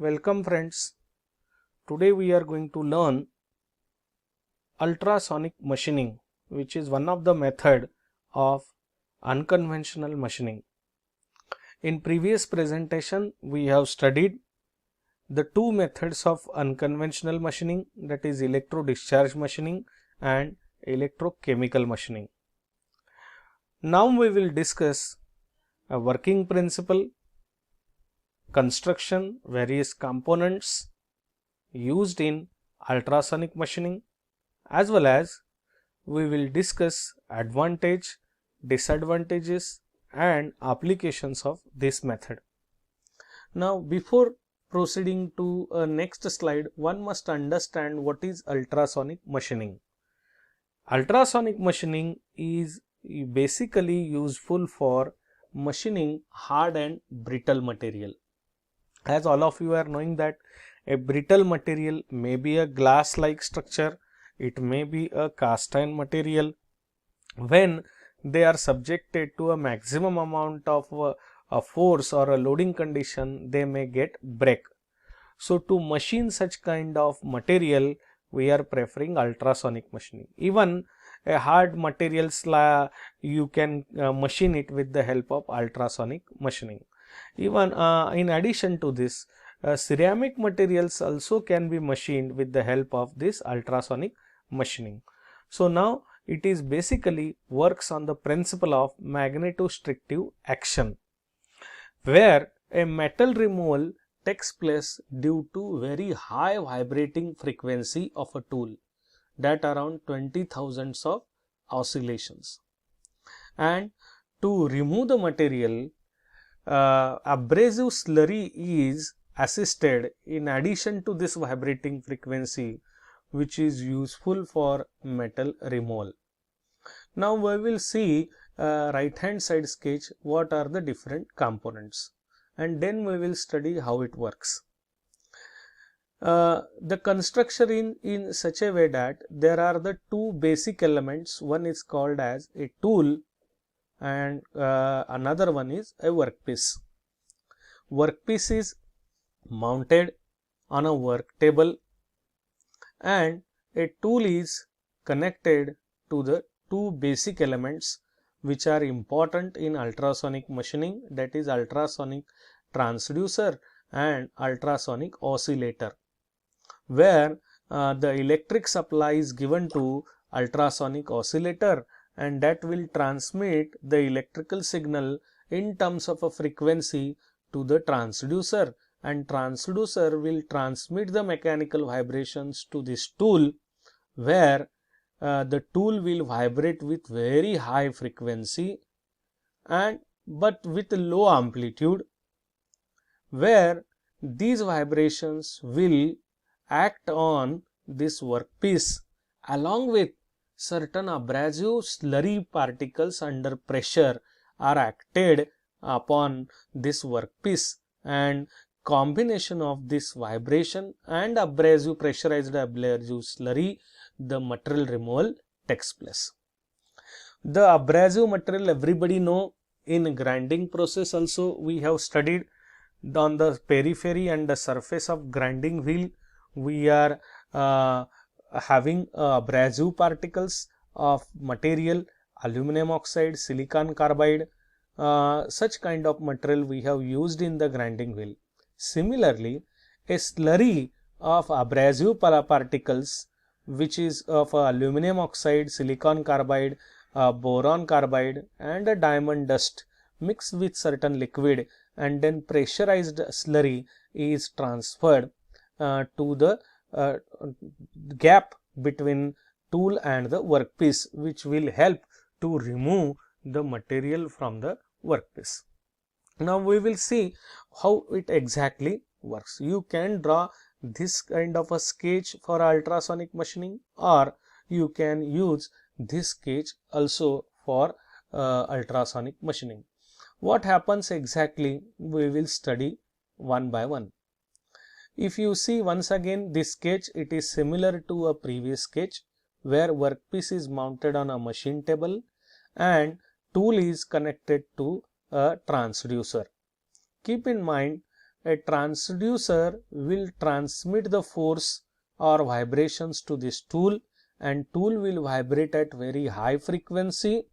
Welcome friends. Today we are going to learn ultrasonic machining, which is one of the method of unconventional machining. In previous presentation we have studied the two methods of unconventional machining, that is electro discharge machining and electrochemical machining. Now we will discuss a working principle, construction, various components used in ultrasonic machining, as well as we will discuss advantage, disadvantages and applications of this method. Now before proceeding to a next slide, one must understand what is ultrasonic machining. Ultrasonic machining is basically useful for machining hard and brittle material. As all of you are knowing that a brittle material may be a glass like structure, it may be a cast iron material. When they are subjected to a maximum amount of a force or a loading condition, they may get break. So to machine such kind of material, we are preferring ultrasonic machining. Even a hard materials you can machine it with the help of ultrasonic machining. Even in addition to this, ceramic materials also can be machined with the help of this ultrasonic machining. So now it is basically works on the principle of magnetostrictive action, where a metal removal takes place due to very high vibrating frequency of a tool, that around 20,000 of oscillations. And to remove the material, abrasive slurry is assisted in addition to this vibrating frequency, which is useful for metal removal. Now we will see right hand side sketch what are the different components, and then we will study how it works. The construction in such a way that there are the two basic elements. One is called as a tool and another one is a workpiece. Workpiece is mounted on a work table and a tool is connected to the two basic elements which are important in ultrasonic machining, that is ultrasonic transducer and ultrasonic oscillator, where the electric supply is given to ultrasonic oscillator and that will transmit the electrical signal in terms of a frequency to the transducer, and transducer will transmit the mechanical vibrations to this tool, where the tool will vibrate with very high frequency and but with low amplitude, where these vibrations will act on this workpiece along with certain abrasive slurry particles under pressure are acted upon this workpiece, and combination of this vibration and abrasive pressurized abrasive slurry, the material removal takes place. The abrasive material everybody know. In grinding process also we have studied on the periphery and the surface of grinding wheel we are having abrasive particles of material, aluminum oxide, silicon carbide, such kind of material we have used in the grinding wheel. Similarly, a slurry of abrasive particles which is of aluminum oxide, silicon carbide, boron carbide and a diamond dust mixed with certain liquid and then pressurized slurry is transferred to the gap between tool and the workpiece, which will help to remove the material from the workpiece. Now we will see how it exactly works. You can draw this kind of a sketch for ultrasonic machining, or you can use this sketch also for ultrasonic machining. What happens exactly we will study one by one. If you see once again this sketch, it is similar to a previous sketch where workpiece is mounted on a machine table and tool is connected to a transducer. Keep in mind a transducer will transmit the force or vibrations to this tool, and tool will vibrate at very high frequency,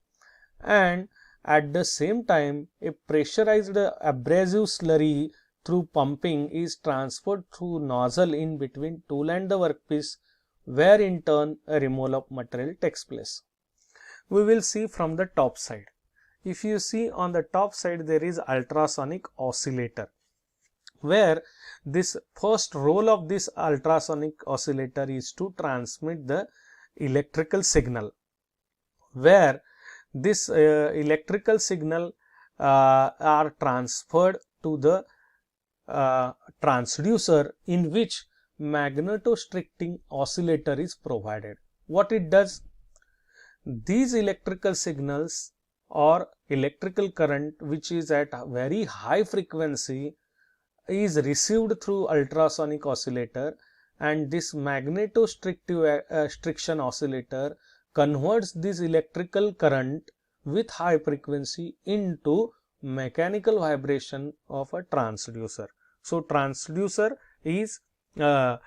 and at the same time a pressurized abrasive slurry through pumping is transferred through nozzle in between tool and the workpiece, where in turn a removal of material takes place. We will see from the top side. If you see on the top side, there is ultrasonic oscillator, where this first role of this ultrasonic oscillator is to transmit the electrical signal, where this electrical signal are transferred to the transducer, in which magnetostricting oscillator is provided. What it does? These electrical signals or electrical current, which is at a very high frequency, is received through ultrasonic oscillator, and this magnetostriction oscillator converts this electrical current with high frequency into mechanical vibration of a transducer. So transducer is an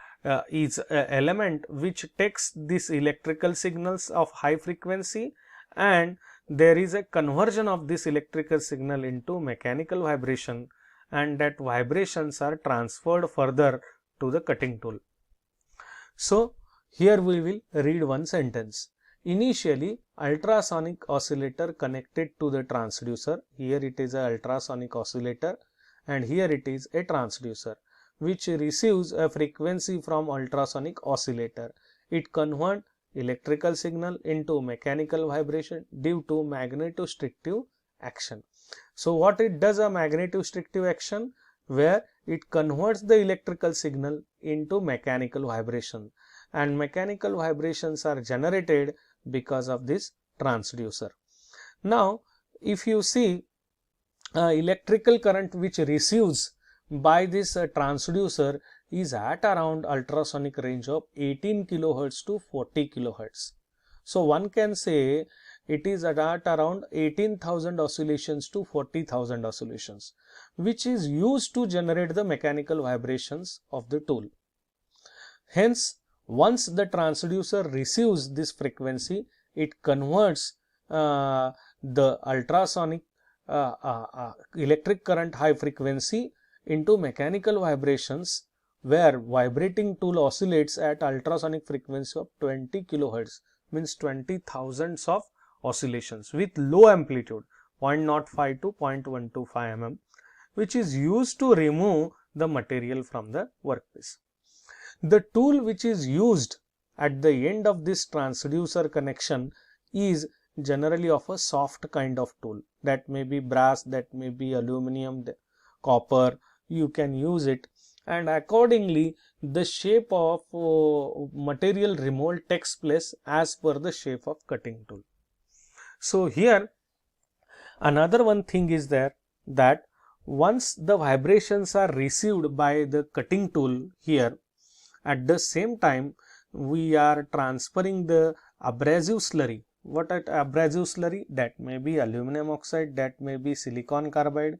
element which takes this electrical signals of high frequency, and there is a conversion of this electrical signal into mechanical vibration, and that vibrations are transferred further to the cutting tool. So here we will read one sentence. Initially, ultrasonic oscillator connected to the transducer. Here it is a ultrasonic oscillator, and here it is a transducer, which receives a frequency from ultrasonic oscillator. It converts electrical signal into mechanical vibration due to magnetostrictive action. So what it does, a magnetostrictive action, where it converts the electrical signal into mechanical vibration, and mechanical vibrations are generated because of this transducer. Now if you see electrical current which receives by this transducer is at around ultrasonic range of 18 kilohertz to 40 kilohertz. So one can say it is at around 18,000 oscillations to 40,000 oscillations, which is used to generate the mechanical vibrations of the tool. Hence, once the transducer receives this frequency, it converts the ultrasonic electric current high frequency into mechanical vibrations, where vibrating tool oscillates at ultrasonic frequency of 20 kilohertz, means 20,000 of oscillations with low amplitude 0.05 to 0.125 mm, which is used to remove the material from the workpiece. The tool which is used at the end of this transducer connection is generally of a soft kind of tool. That may be brass, that may be aluminum, copper, you can use it, and accordingly the shape of material removal takes place as per the shape of cutting tool. So here another one thing is there, that once the vibrations are received by the cutting tool here, at the same time we are transferring the abrasive slurry. What at abrasive slurry? That may be aluminum oxide, that may be silicon carbide.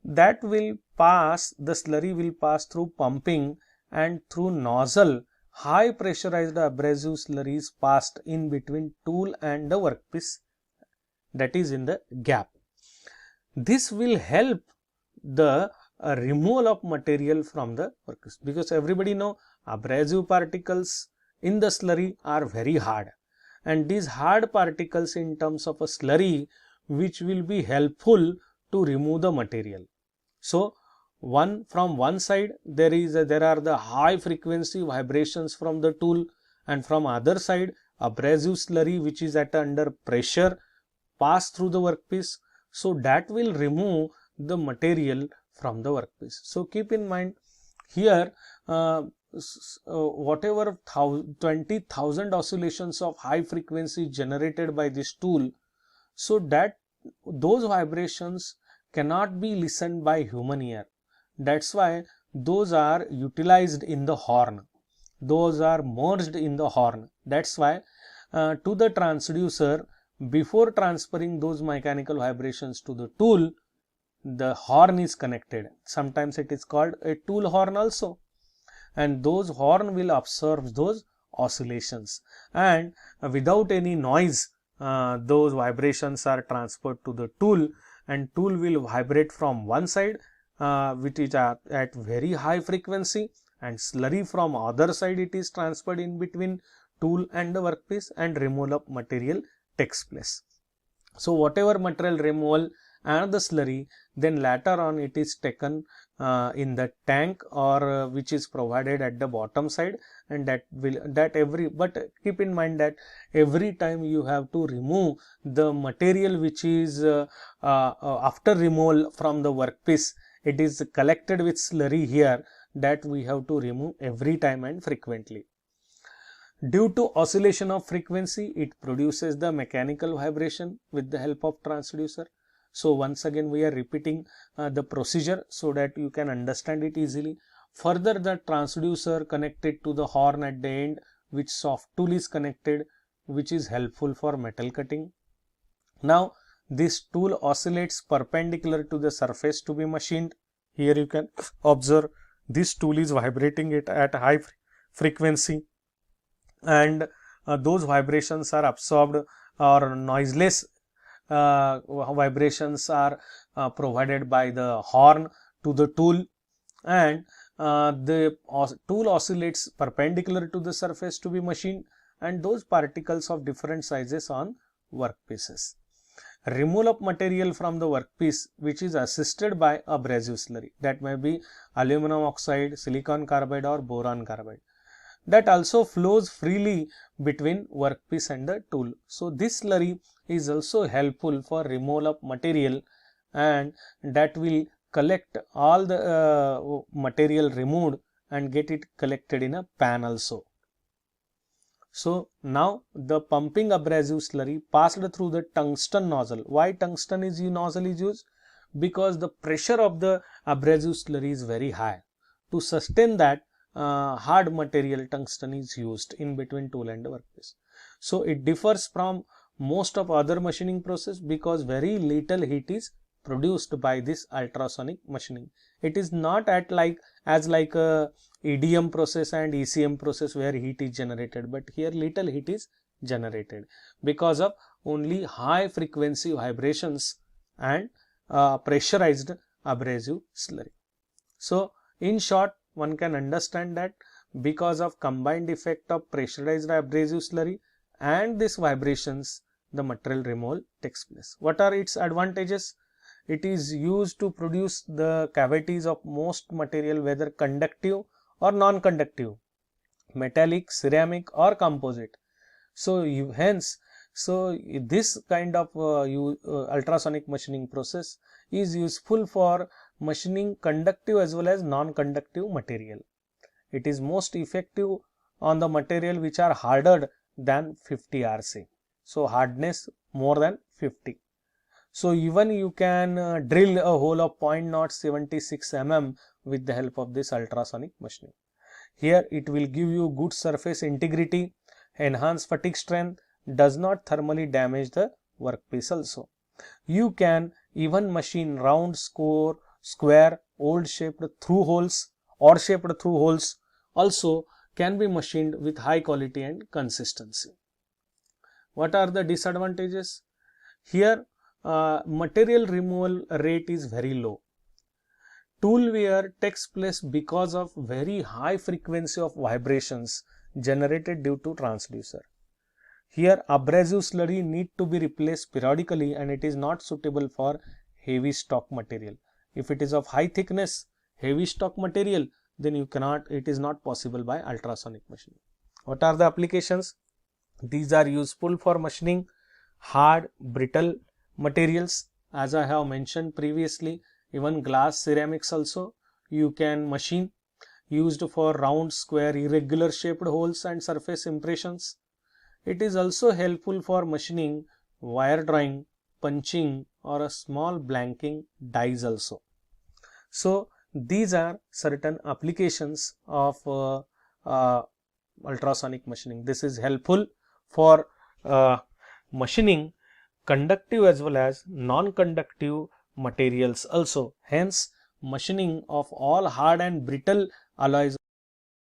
That will pass, the slurry will pass through pumping, and through nozzle high pressurized abrasive slurry is passed in between tool and the workpiece, that is in the gap. This will help the removal of material from the workpiece, because everybody know abrasive particles in the slurry are very hard, and these hard particles in terms of a slurry which will be helpful to remove the material. So from one side there are the high frequency vibrations from the tool, and from other side abrasive slurry which is at under pressure pass through the workpiece, so that will remove the material from the workpiece. So keep in mind here whatever 20,000 oscillations of high frequency generated by this tool, so that those vibrations cannot be listened by human ear. That's why those are utilized in the horn, those are merged in the horn. That's why to the transducer, before transferring those mechanical vibrations to the tool, the horn is connected. Sometimes it is called a tool horn also, and those horn will absorb those oscillations, and without any noise those vibrations are transferred to the tool, and tool will vibrate from one side which is at very high frequency, and slurry from other side it is transferred in between tool and the workpiece, and removal of material takes place. So whatever material removal and the slurry, then later on it is taken in the tank or which is provided at the bottom side, and but keep in mind that every time you have to remove the material which is after removal from the workpiece, it is collected with slurry here, that we have to remove every time and frequently. Due to oscillation of frequency, it produces the mechanical vibration with the help of transducer. So once again we are repeating the procedure so that you can understand it easily. Further, the transducer connected to the horn at the end, which soft tool is connected, which is helpful for metal cutting. Now this tool oscillates perpendicular to the surface to be machined. Here you can observe this tool is vibrating it at high frequency, and those vibrations are absorbed, or noiseless vibrations are provided by the horn to the tool, and the tool oscillates perpendicular to the surface to be machined, and those particles of different sizes on workpieces. Removal of material from the workpiece, which is assisted by abrasive slurry, that may be aluminum oxide, silicon carbide or boron carbide, that also flows freely between workpiece and the tool. So this slurry is also helpful for removal of material, and that will collect all the material removed and get it collected in a pan also. So now the pumping abrasive slurry passed through the tungsten nozzle. Why tungsten nozzle is used? Because the pressure of the abrasive slurry is very high. To sustain that, hard material tungsten is used in between tool and the workpiece. So it differs from most of other machining process because very little heat is produced by this ultrasonic machining. It is not as like a EDM process and ECM process where heat is generated, but here little heat is generated because of only high frequency vibrations and pressurized abrasive slurry. So in short, one can understand that because of combined effect of pressurized abrasive slurry and these vibrations, the material removal takes place. What are its advantages? It is used to produce the cavities of most material, whether conductive or non-conductive, metallic, ceramic or composite. So this kind of ultrasonic machining process is useful for machining conductive as well as non-conductive material. It is most effective on the material which are harder than 50 RC. So hardness more than 50. So even you can drill a hole of 0.076 mm with the help of this ultrasonic machining. Here it will give you good surface integrity, enhance fatigue strength, does not thermally damage the workpiece also. You can even machine round, square, old shaped through holes, odd shaped through holes also can be machined with high quality and consistency. What are the disadvantages? Here material removal rate is very low. Tool wear takes place because of very high frequency of vibrations generated due to transducer. Here abrasive slurry need to be replaced periodically and it is not suitable for heavy stock material. If it is of high thickness, heavy stock material, then it is not possible by ultrasonic machining. What are the applications? These are useful for machining hard, brittle materials, as I have mentioned previously. Even glass, ceramics also you can machine, used for round, square, irregular shaped holes and surface impressions. It is also helpful for machining wire drawing, punching or a small blanking dies also. So these are certain applications of ultrasonic machining. This is helpful for machining conductive as well as non-conductive materials also. Hence, machining of all hard and brittle alloys